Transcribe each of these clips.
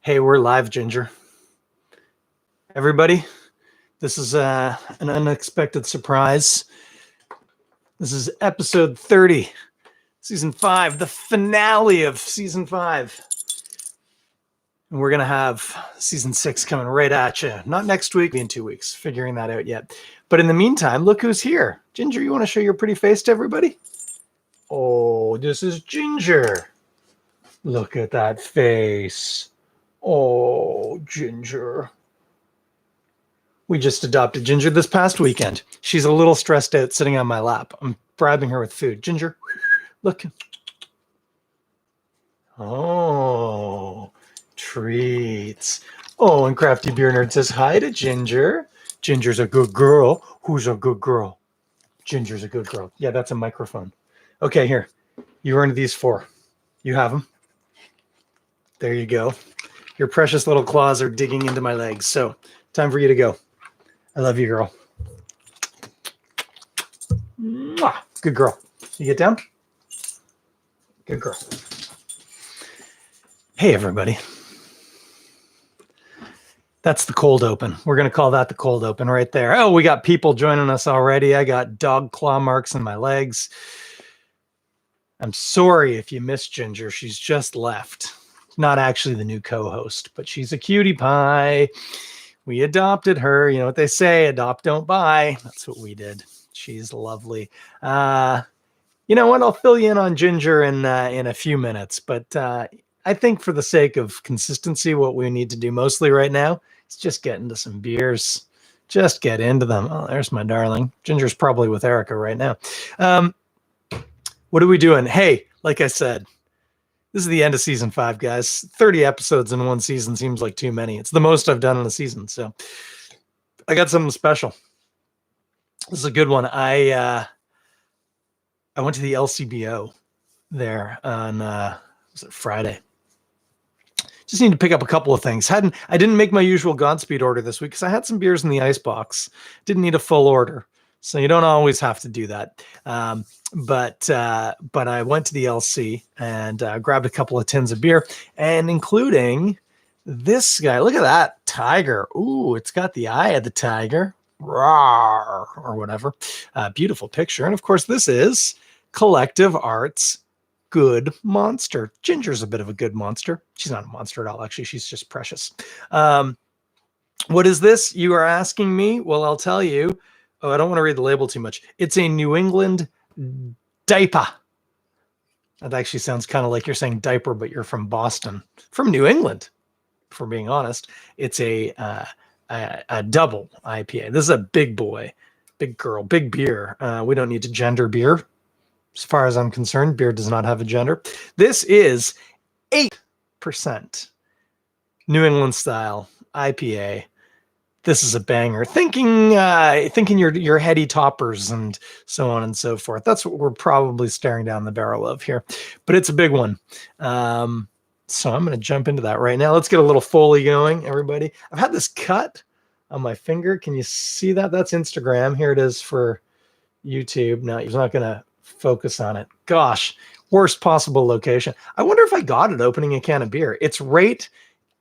Hey, we're live, Ginger. Everybody, this is an unexpected surprise. This is episode 30, season 5, the finale of season 5. And we're going to have season 6 coming right at you. Not next week, in 2 weeks, figuring that out yet. But in the meantime, look who's here. Ginger, you want to show your pretty face to everybody? Oh, this is Ginger. Look at that face. Oh, Ginger. We just adopted Ginger this past weekend. She's a little stressed out sitting on my lap. I'm bribing her with food. Ginger, look. Oh, treats. Oh, and Crafty Beer Nerd says hi to Ginger. Ginger's a good girl. Who's a good girl? Ginger's a good girl. Yeah, that's a microphone. Okay, here. You earned these 4. You have them. There you go. Your precious little claws are digging into my legs. So, time for you to go. I love you, girl. Mwah. Good girl. You get down? Good girl. Hey, everybody. That's the cold open. We're going to call that the cold open right there. Oh, we got people joining us already. I got dog claw marks in my legs. I'm sorry if you missed Ginger. She's just left. Not actually the new co-host, but she's a cutie pie. We adopted her. You know what they say, adopt, don't buy. That's what we did. She's lovely. You know what? I'll fill you in on Ginger in a few minutes. But I think for the sake of consistency, what we need to do mostly right now is just get into some beers. Just get into them. Oh, there's my darling. Ginger's probably with Erica right now. What are we doing? Hey, like I said, this is the end of season 5, guys. 30 episodes in one season seems like too many. It's the most I've done in a season. So I got something special. This is a good one. I went to the LCBO there on was it Friday. Just need to pick up a couple of things. I didn't make my usual Godspeed order this week because I had some beers in the icebox. Didn't need a full order. So you don't always have to do that. But I went to the LC and grabbed a couple of tins of beer, and including this guy. Look at that tiger. Ooh, it's got the eye of the tiger. Rawr, or whatever. Beautiful picture. And of course, this is Collective Arts Good Monster. Ginger's a bit of a good monster. She's not a monster at all, actually. She's just precious. What is this? You are asking me? Well, I'll tell you. Oh, I don't want to read the label too much. It's a New England NEIPA. That actually sounds kind of like you're saying diaper, but you're from Boston. From New England, for being honest. It's a double IPA. This is a big boy, big girl, big beer. We don't need to gender beer. As far as I'm concerned, beer does not have a gender. This is 8% New England style IPA. This is a banger. Thinking your heady toppers and so on and so forth. That's what we're probably staring down the barrel of here. But it's a big one. So I'm going to jump into that right now. Let's get a little Foley going, everybody. I've had this cut on my finger. Can you see that? That's Instagram. Here it is for YouTube. Now, he's not going to focus on it. Gosh, worst possible location. I wonder if I got it opening a can of beer. It's right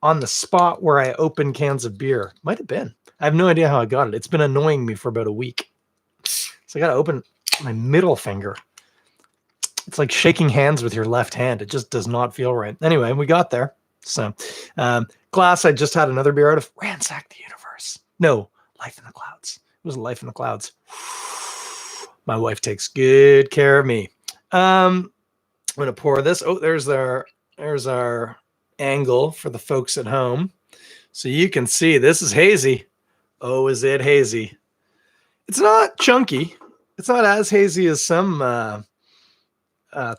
on the spot where I open cans of beer. Might have been. I have no idea how I got it. It's been annoying me for about a week. So I got to open my middle finger. It's like shaking hands with your left hand. It just does not feel right. Anyway, we got there. So glass, I just had another beer out of Ransack the Universe. No, Life in the Clouds. It was Life in the Clouds. My wife takes good care of me. I'm going to pour this. Oh, there's our angle for the folks at home. So you can see this is hazy. Oh, is it hazy? It's not chunky. It's not as hazy as some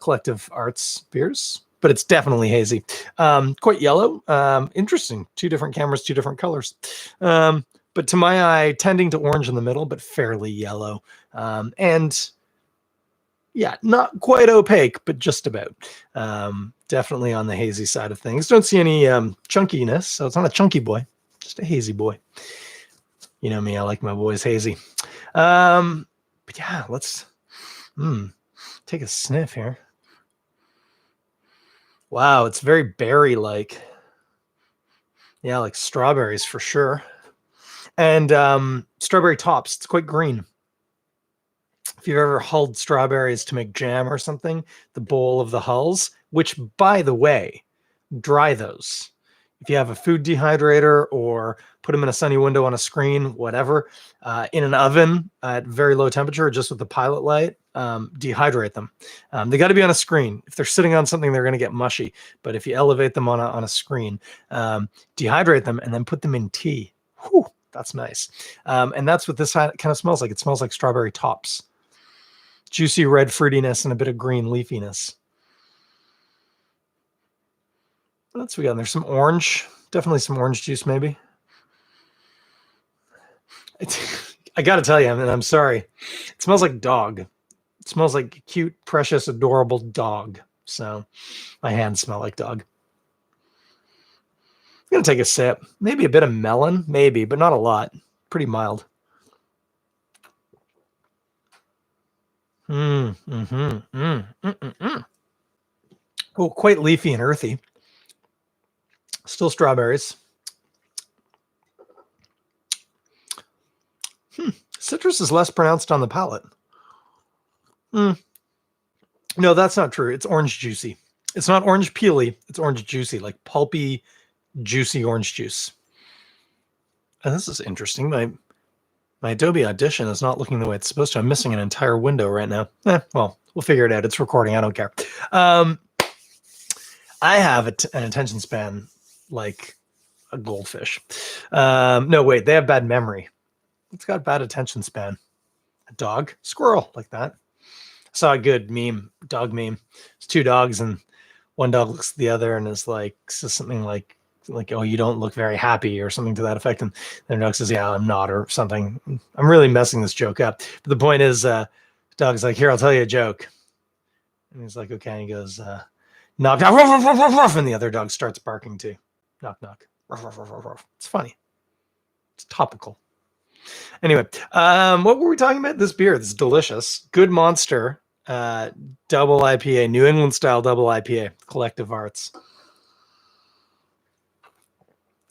Collective Arts beers, but it's definitely hazy. Quite yellow. Interesting. 2 different cameras, 2 different colors. But to my eye, tending to orange in the middle, but fairly yellow. And yeah, not quite opaque, but just about. Definitely on the hazy side of things. Don't see any chunkiness, so it's not a chunky boy, just a hazy boy. You know me, I like my boys hazy. But yeah, let's take a sniff here. Wow, it's very berry-like. Yeah, like strawberries for sure. And strawberry tops, it's quite green. If you've ever hulled strawberries to make jam or something, the bowl of the hulls, which by the way, dry those. If you have a food dehydrator or put them in a sunny window on a screen, whatever, in an oven at very low temperature, just with the pilot light, dehydrate them. They got to be on a screen. If they're sitting on something, they're going to get mushy. But if you elevate them on a screen, dehydrate them and then put them in tea. Whew, that's nice. And that's what this kind of smells like. It smells like strawberry tops. Juicy red fruitiness and a bit of green leafiness. What else we got? There's some orange, definitely some orange juice, maybe. I got to tell you, I'm sorry. It smells like dog. It smells like cute, precious, adorable dog. So my hands smell like dog. I'm going to take a sip. Maybe a bit of melon, maybe, but not a lot. Pretty mild. Oh, quite leafy and earthy. Still strawberries. Citrus is less pronounced on the palate. No, that's not true. It's orange juicy. It's not orange peely. It's orange juicy, like pulpy, juicy orange juice. And this is interesting. My Adobe Audition is not looking the way it's supposed to. I'm missing an entire window right now. Well, we'll figure it out. It's recording. I don't care. I have an attention span like a goldfish. No, wait. They have bad memory. It's got bad attention span. A dog, squirrel, like that. I saw a good meme, dog meme. It's two dogs, and one dog looks at the other and is like, says something like, oh, you don't look very happy or something to that effect. And the dog says, yeah, I'm not, or something. I'm really messing this joke up. But the point is, dog's like, here, I'll tell you a joke. And he's like, okay. And he goes, knock, knock, ruff, ruff, ruff, ruff, and the other dog starts barking too. Knock, knock, ruff, ruff, ruff, ruff, ruff. It's funny. It's topical. Anyway, what were we talking about? This beer, this is delicious. Good Monster, double IPA, New England style double IPA, Collective Arts.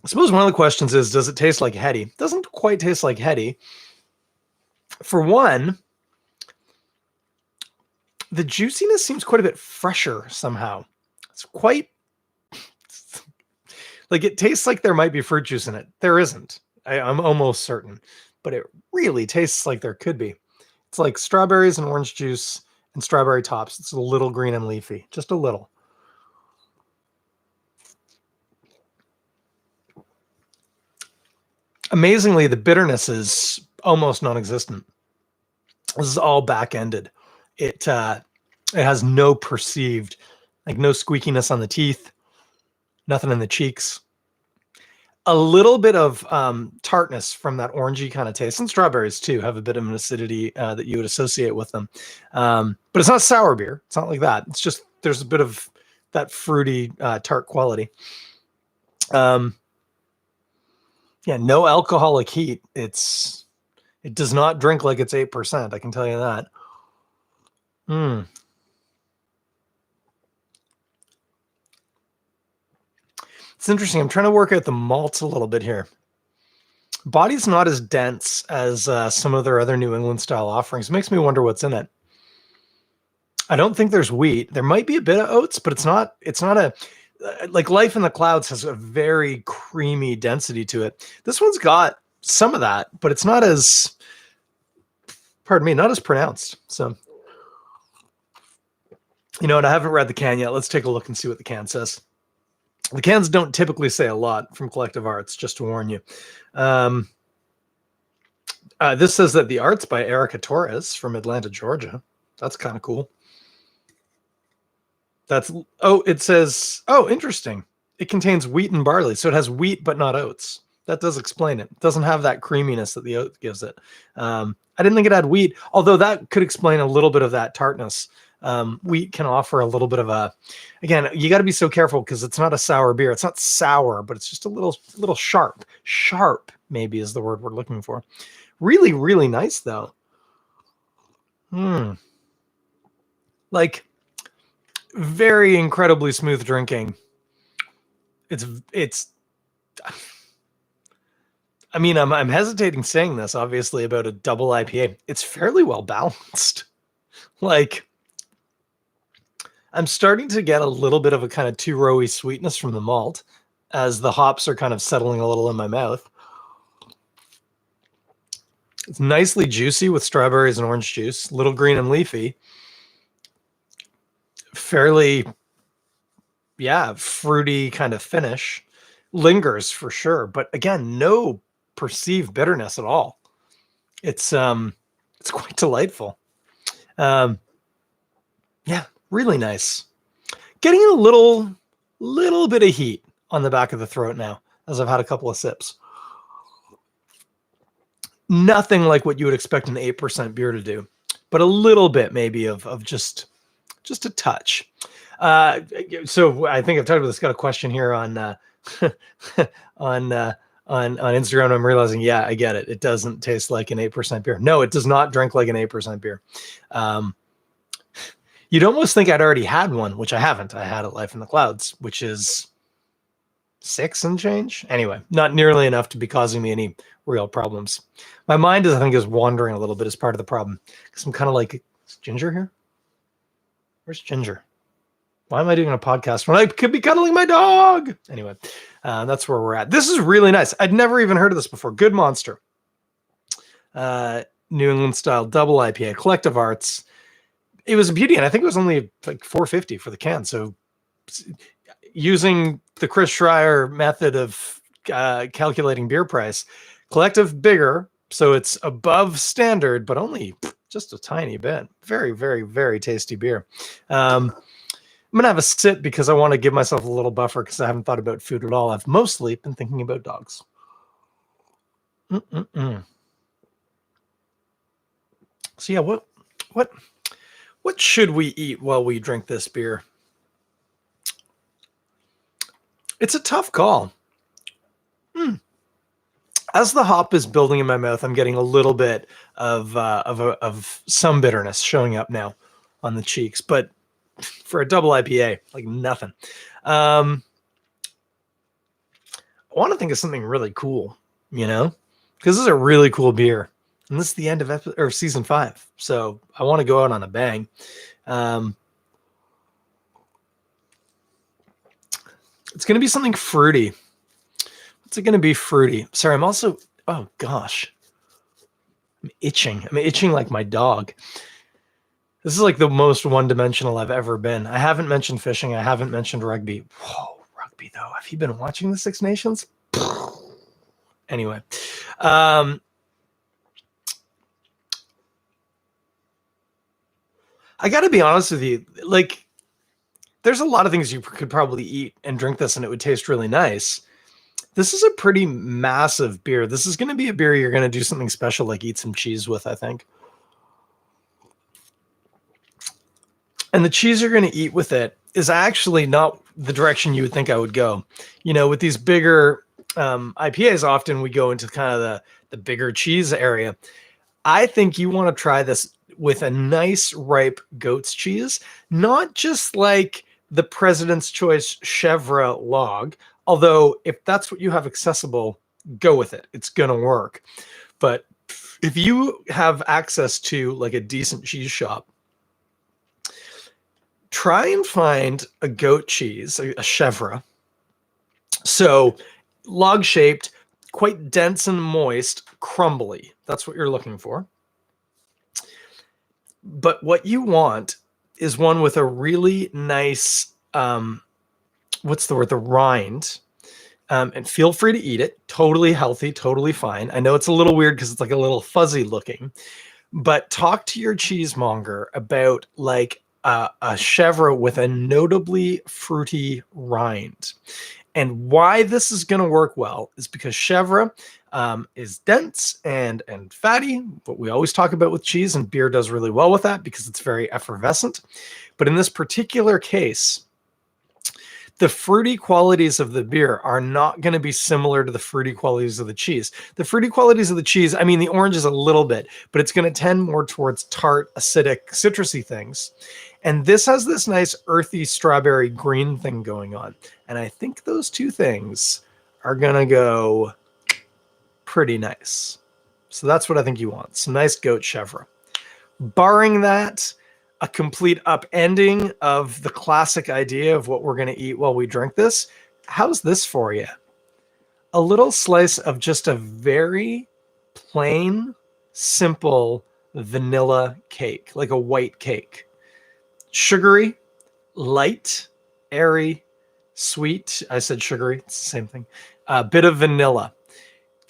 I suppose one of the questions is, does it taste like heady? It doesn't quite taste like heady. For one, the juiciness seems quite a bit fresher somehow. It's quite like it tastes like there might be fruit juice in it. There isn't. I'm almost certain, but it really tastes like there could be. It's like strawberries and orange juice and strawberry tops. It's a little green and leafy, just a little. Amazingly, the bitterness is almost non-existent. This is all back-ended. It has no perceived, like no squeakiness on the teeth, nothing in the cheeks. A little bit of tartness from that orangey kind of taste. And strawberries, too, have a bit of an acidity that you would associate with them. But it's not sour beer. It's not like that. It's just there's a bit of that fruity tart quality. Yeah, no alcoholic heat. It does not drink like it's 8%. I can tell you that. It's interesting. I'm trying to work out the malts a little bit here. Body's not as dense as some of their other New England style offerings. It makes me wonder what's in it. I don't think there's wheat. There might be a bit of oats, but it's not a like Life in the Clouds has a very creamy density to it. This one's got some of that, but it's not as, pardon me, not as pronounced. So, you know what? I haven't read the can yet. Let's take a look and see what the can says. The cans don't typically say a lot from Collective Arts, just to warn you. This says that the art's by Erica Torres from Atlanta, Georgia. That's kind of cool. It says, interesting. It contains wheat and barley. So it has wheat, but not oats. That does explain it. It doesn't have that creaminess that the oat gives it. I didn't think it had wheat, although that could explain a little bit of that tartness. Wheat can offer a little bit of again, you got to be so careful because it's not a sour beer. It's not sour, but it's just a little sharp. Sharp maybe is the word we're looking for. Really, really nice though. Like very incredibly smooth drinking. It's I mean, I'm hesitating saying this, obviously, about a double IPA. It's fairly well balanced. Like, I'm starting to get a little bit of a kind of two-rowy sweetness from the malt as the hops are kind of settling a little in my mouth. It's nicely juicy with strawberries and orange juice, little green and leafy. Fairly, yeah, fruity kind of finish. Lingers for sure, but again, no perceived bitterness at all. It's quite delightful. Yeah, really nice. Getting a little bit of heat on the back of the throat now as I've had a couple of sips. Nothing like what you would expect an 8% beer to do, but a little bit maybe of just a touch. So I think I've talked about this. Got a question here on on Instagram. I'm realizing, yeah, I get it. It doesn't taste like an 8% beer. No, it does not drink like an 8% beer. You'd almost think I'd already had one, which I haven't. I had at Life in the Clouds, which is 6 and change. Anyway, not nearly enough to be causing me any real problems. My mind is, I think, is wandering a little bit as part of the problem. Because I'm kind of like, is Ginger here? Where's Ginger? Why am I doing a podcast when I could be cuddling my dog? Anyway, that's where we're at. This is really nice. I'd never even heard of this before. Good Monster. New England style double IPA, Collective Arts. It was a beauty, and I think it was only like $4.50 for the can. So using the Chris Schreier method of calculating beer price, Collective bigger, so it's above standard, but only just a tiny bit. Very, very, very tasty beer. I'm going to have a sip because I want to give myself a little buffer because I haven't thought about food at all. I've mostly been thinking about dogs. So yeah, what should we eat while we drink this beer? It's a tough call. As the hop is building in my mouth, I'm getting a little bit of some bitterness showing up now on the cheeks, but for a double IPA, like nothing. I want to think of something really cool, because this is a really cool beer, and this is the end of season 5, so I want to go out on a bang. It's going to be something fruity. What's it going to be fruity? Sorry, I'm also, oh gosh, I'm itching. I'm itching like my dog. This is like the most one-dimensional I've ever been. I haven't mentioned fishing. I haven't mentioned rugby. Whoa, rugby though. Have you been watching the Six Nations? Anyway, I got to be honest with you. Like, there's a lot of things you could probably eat and drink this and it would taste really nice. This is a pretty massive beer. This is going to be a beer you're going to do something special, like eat some cheese with, I think. And the cheese you're going to eat with it is actually not the direction you would think I would go. With these bigger IPAs, often we go into kind of the bigger cheese area. I think you want to try this with a nice ripe goat's cheese, not just like the President's Choice Chèvre log. Although if that's what you have accessible, go with it. It's going to work. But if you have access to like a decent cheese shop, try and find a goat cheese, a Chèvre. So log shaped, quite dense and moist, crumbly. That's what you're looking for. But what you want is one with a really nice, the rind. And feel free to eat it. Totally healthy, totally fine. I know it's a little weird because it's like a little fuzzy looking, but talk to your cheesemonger about like a Chèvre with a notably fruity rind. And why this is going to work well is because Chèvre is dense and fatty, what we always talk about with cheese, and beer does really well with that because it's very effervescent. But in this particular case, the fruity qualities of the beer are not going to be similar to the fruity qualities of the cheese. The fruity qualities of the cheese, I mean, the orange is a little bit, but it's going to tend more towards tart, acidic, citrusy things. And this has this nice earthy strawberry green thing going on. And I think those two things are going to go pretty nice. So that's what I think you want. Some nice goat chèvre. Barring that, a complete upending of the classic idea of what we're going to eat while we drink this. How's this for you? A little slice of just a very plain, simple vanilla cake, like a white cake. Sugary, light, airy, sweet. I said sugary. It's the same thing. A bit of vanilla.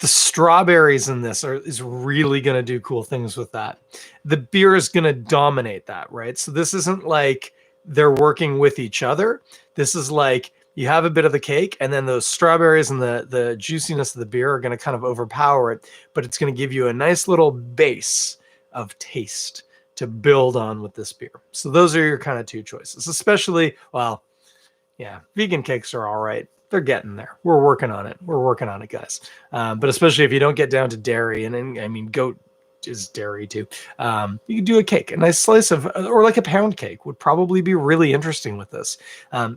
The strawberries in this is really going to do cool things with that. The beer is going to dominate that, right? So this isn't like they're working with each other. This is like you have a bit of the cake, and then those strawberries and the juiciness of the beer are going to kind of overpower it, but it's going to give you a nice little base of taste to build on with this beer. So those are your kind of two choices, especially, well, yeah, vegan cakes are all right. They're getting there. We're working on it. We're working on it, guys. But especially if you don't get down to dairy, and I mean, goat is dairy too. You can do a cake, a nice slice of, or like a pound cake would probably be really interesting with this.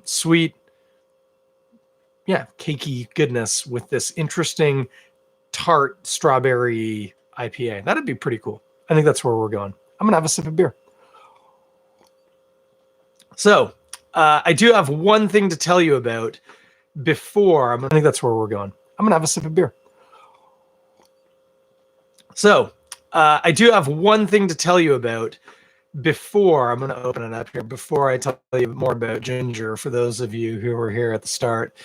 Sweet, yeah, cakey goodness with this interesting tart strawberry IPA. That'd be pretty cool. I think that's where we're going. I'm going to have a sip of beer. So I do have one thing to tell you about before. I think that's where we're going. I'm going to have a sip of beer. So I do have one thing to tell you about before. I'm going to open it up here before I tell you more about ginger, for those of you who were here at the start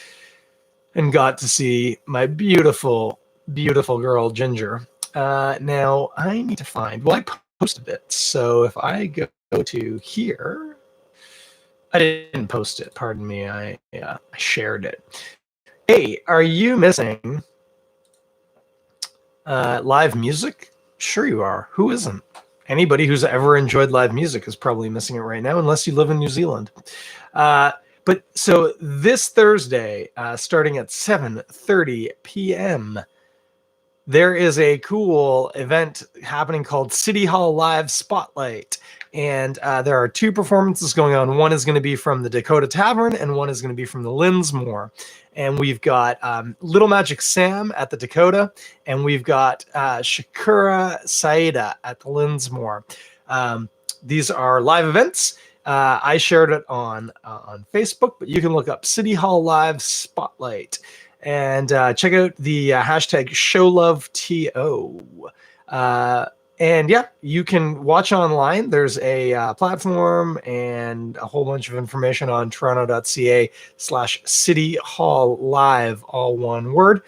and got to see my beautiful, beautiful girl, Ginger. Now, I need to find, well, I posted it. So if I go to here, I didn't post it. Pardon me. I shared it. Hey, are you missing live music? Sure you are. Who isn't? Anybody who's ever enjoyed live music is probably missing it right now, unless you live in New Zealand. But so this Thursday, starting at 7:30 p.m., there is a cool event happening called City Hall Live Spotlight. And there are two performances going on. One is going to be from the Dakota Tavern, and one is going to be from the Linsmore. And we've got Little Magic Sam at the Dakota, and we've got Shakura Saida at the Linsmore. These are live events. I shared it on Facebook, but you can look up City Hall Live Spotlight and check out the hashtag ShowLoveTO. And yeah, you can watch online. There's a platform and a whole bunch of information on toronto.ca/City Hall Live, all one word.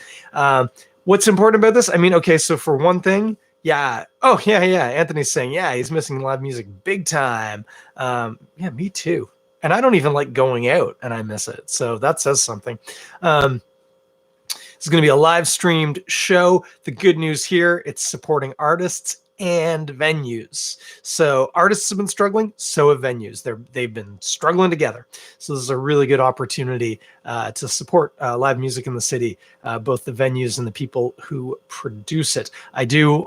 What's important about this? I mean, okay, so for one thing, yeah. Oh, yeah. Anthony's saying, yeah, he's missing live music big time. Yeah, me too. And I don't even like going out, and I miss it. So that says something. It's going to be a live streamed show. The good news here, it's supporting artists and venues. So artists have been struggling, so have venues. They've been struggling together. So this is a really good opportunity to support live music in the city, both the venues and the people who produce it. I do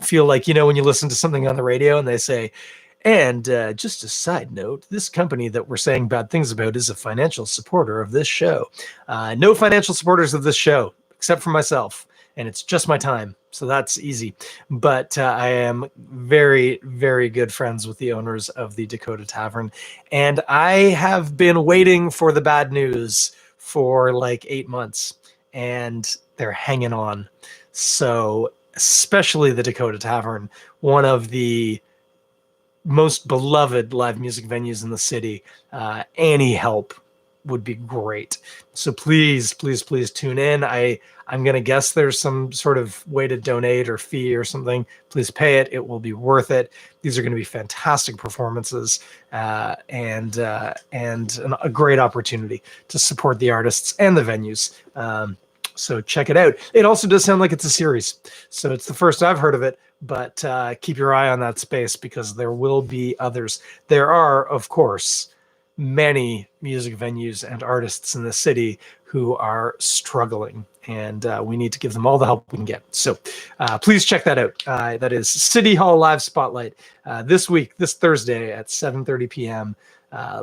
feel like, you know, when you listen to something on the radio and they say, and just a side note, this company that we're saying bad things about is a financial supporter of this show. No financial supporters of this show, except for myself. And it's just my time. So that's easy. But I am very, very good friends with the owners of the Dakota Tavern. And I have been waiting for the bad news for like 8 months. And they're hanging on. So especially the Dakota Tavern, one of the most beloved live music venues in the city. Any help would be great. So please, please, please tune in. I'm going to guess there's some sort of way to donate or fee or something. Please pay it. It will be worth it. These are going to be fantastic performances and a great opportunity to support the artists and the venues. So check it out. It also does sound like it's a series. So it's the first I've heard of it, but keep your eye on that space because there will be others. There are, of course, many music venues and artists in the city who are struggling, and we need to give them all the help we can get. So please check that out. That is City Hall Live Spotlight this week, this Thursday at 7:30 p.m.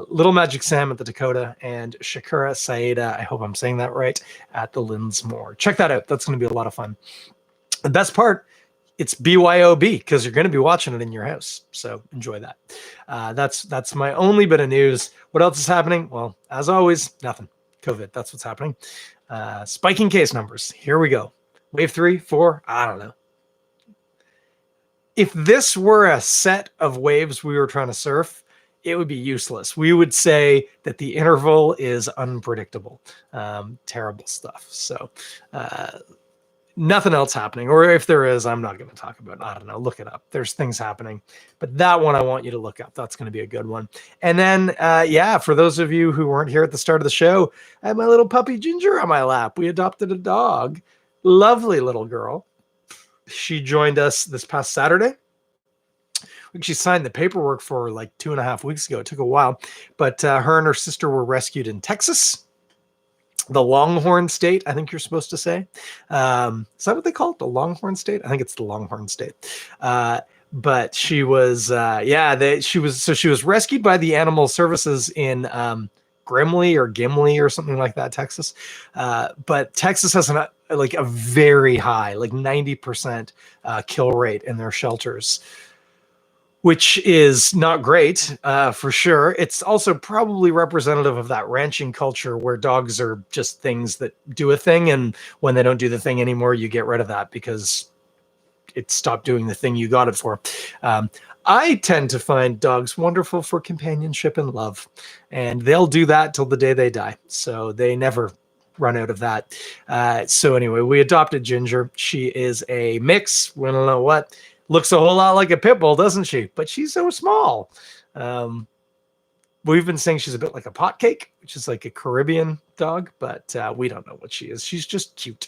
Little Magic Sam at the Dakota, and Shakura Saeda, I hope I'm saying that right, at the Linsmore. Check that out. That's going to be a lot of fun. The best part, it's BYOB because you're going to be watching it in your house. So enjoy that. That's my only bit of news. What else is happening? Well, as always, nothing. COVID, that's what's happening. Spiking case numbers. Here we go. Wave 3, 4, I don't know. If this were a set of waves we were trying to surf, it would be useless. We would say that the interval is unpredictable. Terrible stuff. So nothing else happening. Or if there is, I'm not going to talk about it. I don't know. Look it up. There's things happening. But that one I want you to look up. That's going to be a good one. And then, yeah, for those of you who weren't here at the start of the show, I had my little puppy Ginger on my lap. We adopted a dog. Lovely little girl. She joined us this past Saturday. She signed the paperwork for like 2.5 weeks ago. It took a while, but her and her sister were rescued in Texas, the Longhorn State, I think you're supposed to say. Is that what they call it? The Longhorn State? I think it's the Longhorn State. But she was, she was rescued by the Animal Services in Grimley or Gimli or something like that, Texas. But Texas has a very high, like 90% kill rate in their shelters, which is not great for sure. It's also probably representative of that ranching culture where dogs are just things that do a thing. And when they don't do the thing anymore, you get rid of that because it stopped doing the thing you got it for. I tend to find dogs wonderful for companionship and love, and they'll do that till the day they die. So they never run out of that. So anyway, we adopted Ginger. She is a mix. We don't know what. Looks a whole lot like a pit bull, doesn't she? But she's so small. We've been saying she's a bit like a pot cake, which is like a Caribbean dog, but we don't know what she is. She's just cute,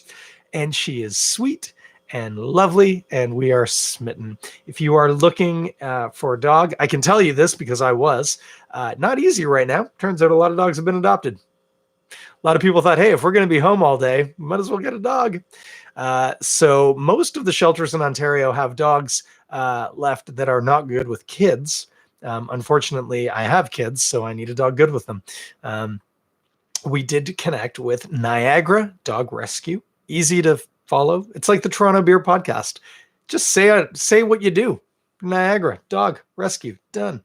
and she is sweet and lovely, and we are smitten. If you are looking for a dog, I can tell you this because I was not easy right now. Turns out a lot of dogs have been adopted. A lot of people thought, hey, if we're going to be home all day, we might as well get a dog. So most of the shelters in Ontario have dogs left that are not good with kids. Unfortunately, I have kids, so I need a dog good with them. We did connect with Niagara Dog Rescue. Easy to follow. It's like the Toronto Beer Podcast. Just say what you do. Niagara Dog Rescue, done.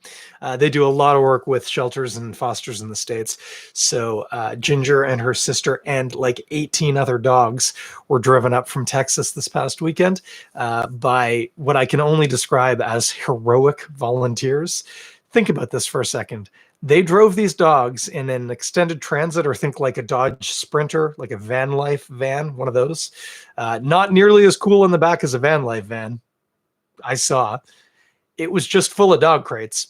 They do a lot of work with shelters and fosters in the States. So Ginger and her sister and like 18 other dogs were driven up from Texas this past weekend by what I can only describe as heroic volunteers. Think about this for a second. They drove these dogs in an extended transit, or think like a Dodge Sprinter, like a van life van, one of those. Not nearly as cool in the back as a van life van I saw. It was just full of dog crates.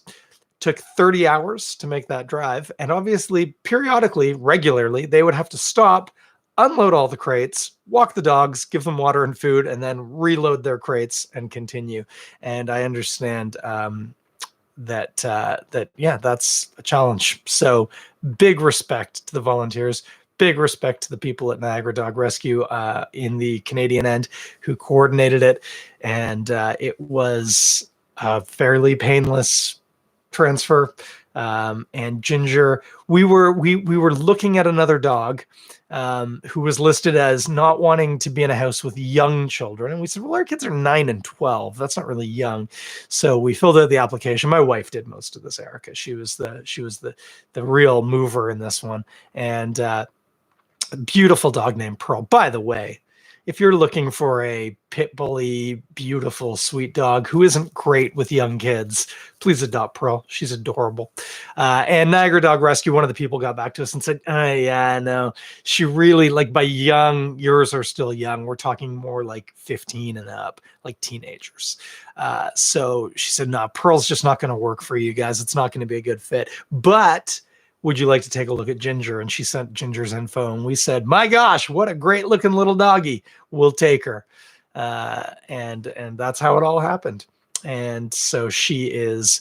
Took 30 hours to make that drive. And obviously, periodically, regularly, they would have to stop, unload all the crates, walk the dogs, give them water and food, and then reload their crates and continue. And I understand that that's a challenge. So big respect to the volunteers. Big respect to the people at Niagara Dog Rescue in the Canadian end who coordinated it. And it was a fairly painless transfer. And Ginger, we were looking at another dog who was listed as not wanting to be in a house with young children. And we said, well, our kids are 9 and 12. That's not really young. So we filled out the application. My wife did most of this, Erica. She was the real mover in this one. And a beautiful dog named Pearl. By the way, if you're looking for a pit bully, beautiful, sweet dog who isn't great with young kids, please adopt Pearl. She's adorable. And Niagara Dog Rescue, one of the people got back to us and said, yeah, no, she really, like, by young, yours are still young. We're talking more like 15 and up, like teenagers. So she said, no, Pearl's just not going to work for you guys. It's not going to be a good fit. But would you like to take a look at Ginger? And she sent Ginger's info, and we said, my gosh, what a great looking little doggy. We'll take her. And that's how it all happened. And so she is,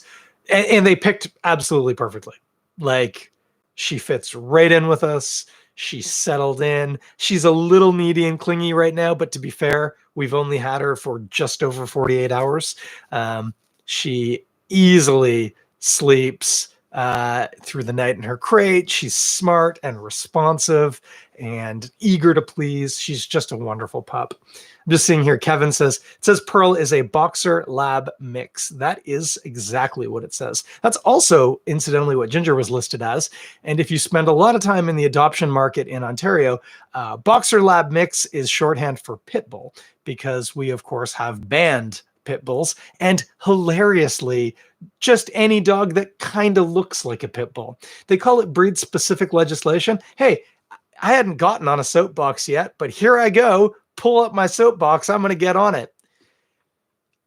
and they picked absolutely perfectly. Like, she fits right in with us. She settled in. She's a little needy and clingy right now, but to be fair, we've only had her for just over 48 hours. She easily sleeps through the night in her crate. She's smart and responsive and eager to please. She's just a wonderful pup. I'm just seeing here, Kevin says, it says Pearl is a boxer lab mix. That is exactly what it says. That's also, incidentally, what Ginger was listed as. And if you spend a lot of time in the adoption market in Ontario, boxer lab mix is shorthand for pit bull, because we, of course, have banned pit bulls, and hilariously, just any dog that kind of looks like a pit bull. They call it breed-specific legislation. Hey, I hadn't gotten on a soapbox yet, but here I go. Pull up my soapbox. I'm going to get on it.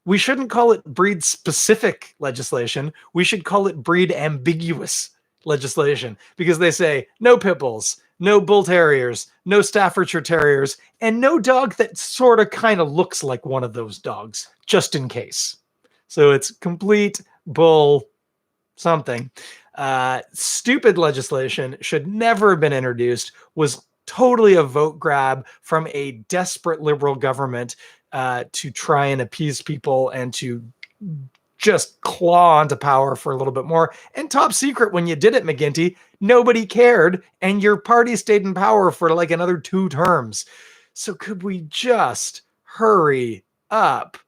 We shouldn't call it breed-specific legislation. We should call it breed-ambiguous legislation, because they say no pit bulls, no bull terriers, no Staffordshire terriers, and no dog that sort of kind of looks like one of those dogs, just in case. So it's complete bull something. Stupid legislation should never have been introduced, was totally a vote grab from a desperate liberal government to try and appease people and to just claw onto power for a little bit more. And top secret, when you did it, McGinty, nobody cared, and your party stayed in power for like another 2 terms. So could we just hurry up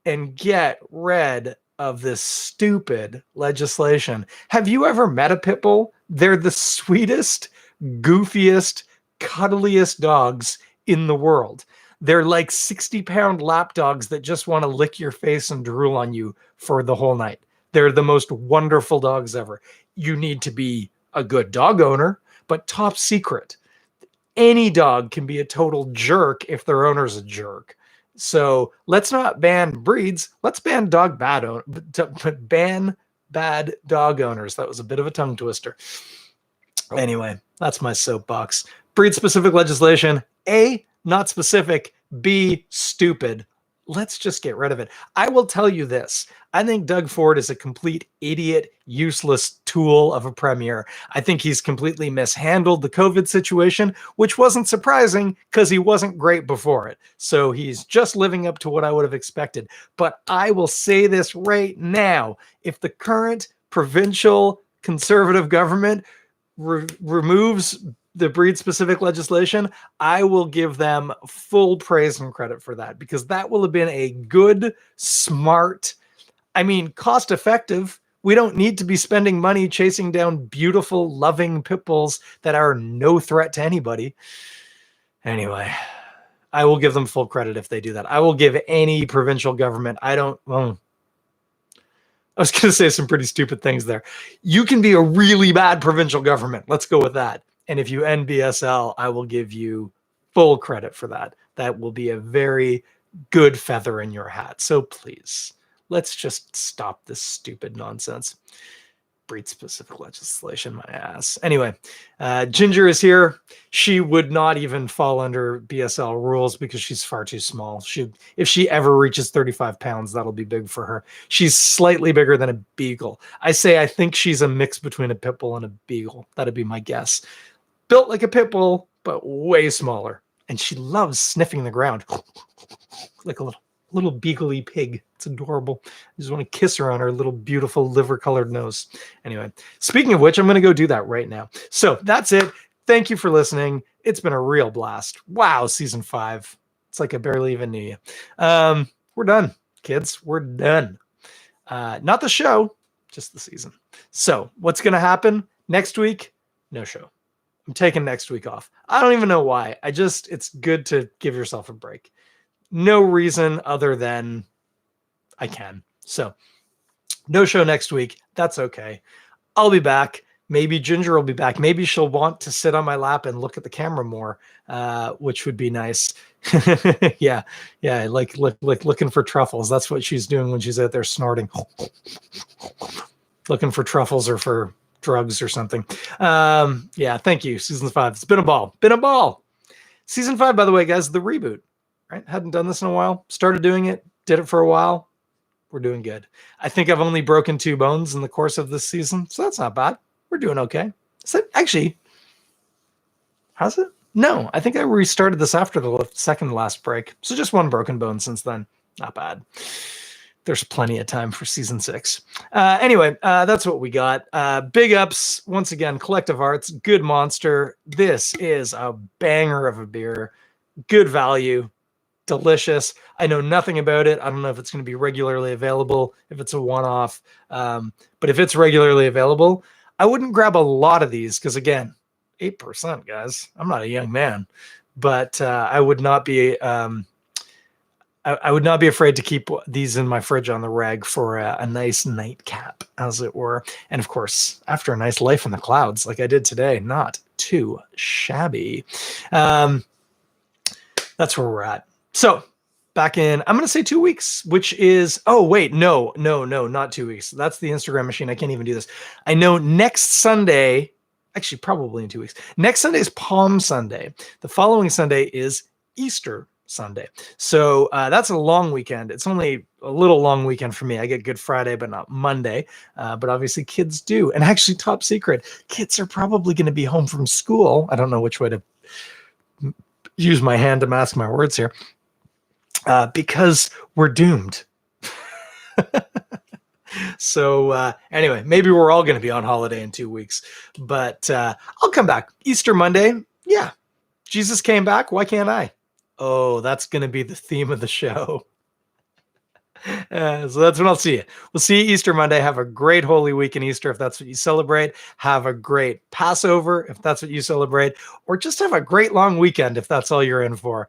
and get rid of this stupid legislation? Have you ever met a pit bull? They're the sweetest, goofiest, cuddliest dogs in the world. They're like 60-pound lap dogs that just want to lick your face and drool on you for the whole night. They're the most wonderful dogs ever. You need to be a good dog owner, but top secret, any dog can be a total jerk if their owner's a jerk. So let's not ban breeds. Let's ban ban bad dog owners. That was a bit of a tongue twister. Anyway, that's my soapbox. Breed-specific legislation, A, not specific, B, stupid. Let's just get rid of it. I will tell you this. I think Doug Ford is a complete idiot, useless tool of a premier. I think he's completely mishandled the COVID situation, which wasn't surprising because he wasn't great before it. So he's just living up to what I would have expected. But I will say this right now. If the current provincial conservative government removes the breed-specific legislation, I will give them full praise and credit for that, because that will have been a good, smart, cost-effective. We don't need to be spending money chasing down beautiful, loving pit bulls that are no threat to anybody. Anyway, I will give them full credit if they do that. I will give any provincial government, I was going to say some pretty stupid things there. You can be a really bad provincial government. Let's go with that. And if you end BSL, I will give you full credit for that. That will be a very good feather in your hat. So please, let's just stop this stupid nonsense. Breed-specific legislation, my ass. Anyway, Ginger is here. She would not even fall under BSL rules because she's far too small. If she ever reaches 35 pounds, that'll be big for her. She's slightly bigger than a beagle. I think she's a mix between a pit bull and a beagle. That'd be my guess. Built like a pit bull, but way smaller. And she loves sniffing the ground like a little beagle-y pig. It's adorable. I just want to kiss her on her little beautiful liver-colored nose. Anyway, speaking of which, I'm going to go do that right now. So that's it. Thank you for listening. It's been a real blast. Wow, season 5. It's like I barely even knew you. We're done, kids. We're done. Not the show, just the season. So what's going to happen next week? No show. I'm taking next week off. I don't even know why. It's good to give yourself a break. No reason other than I can. So no show next week. That's okay. I'll be back. Maybe Ginger will be back. Maybe she'll want to sit on my lap and look at the camera more, which would be nice. Yeah, like looking for truffles. That's what she's doing when she's out there snorting. Looking for truffles or for drugs or something. Yeah, thank you. Season 5. It's been a ball. Season 5, by the way, guys, the reboot. Right? Hadn't done this in a while. Started doing it. Did it for a while. We're doing good. I think I've only broken 2 bones in the course of this season, so that's not bad. We're doing okay. So actually, how's it? No, I think I restarted this after the second last break. So just 1 broken bone since then. Not bad. there's plenty of time for season 6. Anyway, that's what we got. Big ups once again. Collective Arts, good monster. This is a banger of a beer. Good value. Delicious. I know nothing about it. I don't know if it's going to be regularly available, if it's a one-off. But if it's regularly available, I wouldn't grab a lot of these because, again, 8%, guys. I'm not a young man, but I would not be. I would not be afraid to keep these in my fridge on the reg for a nice nightcap, as it were. And of course, after a nice life in the clouds, like I did today, not too shabby. That's where we're at. So back in, I'm going to say 2 weeks, which is, oh, wait, no, not 2 weeks. That's the Instagram machine. I can't even do this. I know next Sunday, actually probably in 2 weeks. Next Sunday is Palm Sunday. The following Sunday is Easter Sunday. So that's a long weekend. It's only a little long weekend for me. I get Good Friday, but not Monday. But obviously kids do. And actually, top secret, kids are probably going to be home from school. I don't know which way to use my hand to mask my words here. Because we're doomed. So anyway, maybe we're all going to be on holiday in 2 weeks. But I'll come back. Easter Monday. Yeah. Jesus came back. Why can't I? Oh, that's going to be the theme of the show. So that's when I'll see you. We'll see you Easter Monday. Have a great Holy Week in Easter if that's what you celebrate. Have a great Passover if that's what you celebrate. Or just have a great long weekend if that's all you're in for.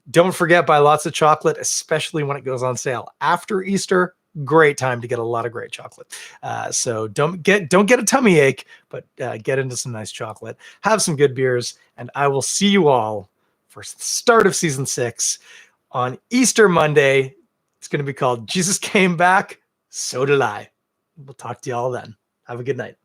Don't forget, buy lots of chocolate, especially when it goes on sale after Easter. Great time to get a lot of great chocolate. So don't get a tummy ache, but get into some nice chocolate. Have some good beers, and I will see you all for the start of season 6 on Easter Monday. It's going to be called Jesus Came Back, So Did I. We'll talk to you all then. Have a good night.